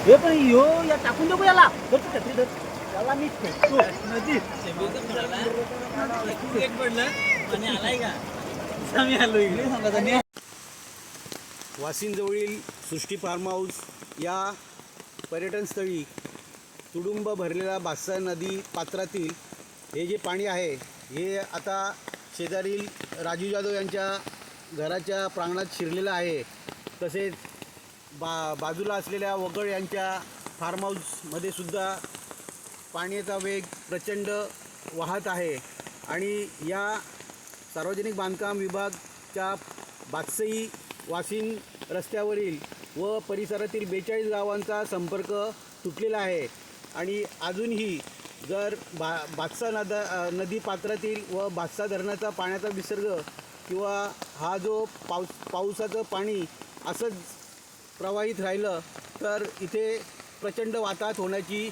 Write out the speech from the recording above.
हे पण यो या टाकून देऊ याला धर तू छत्री धर त्याला मी फेकतो नदी पडलं आणि आलाय का आम्ही आलो इकडे सांगा वाशिंदजवळील सृष्टी फार्म हाऊस या पर्यटनस्थळी तुडुंब भरलेल्या बादशाह नदी पात्रातील हे जे पाणी आहे हे आता शेजारील राजू जाधव यांच्या घराच्या प्रांगणात शिरलेलं आहे. तसेच बाजूला असलेल्या वगळ यांच्या फार्म हाऊसमध्ये सुद्धा पाण्याचा वेग प्रचंड वाहत आहे आणि या सार्वजनिक बांधकाम विभागाच्या बादशाही वाशिंद रस्त्यावरील व परिसरातील 42 गावांचा संपर्क तुटलेला आहे आणि अजूनही जर बादशाह नदी पात्रातील व बादशाह धरणाचा पाण्याचा विसर्ग किंवा हा जो पावसाचं पाणी असंच प्रवाहित राहिलं तर इथे प्रचंड वाताहत होण्याची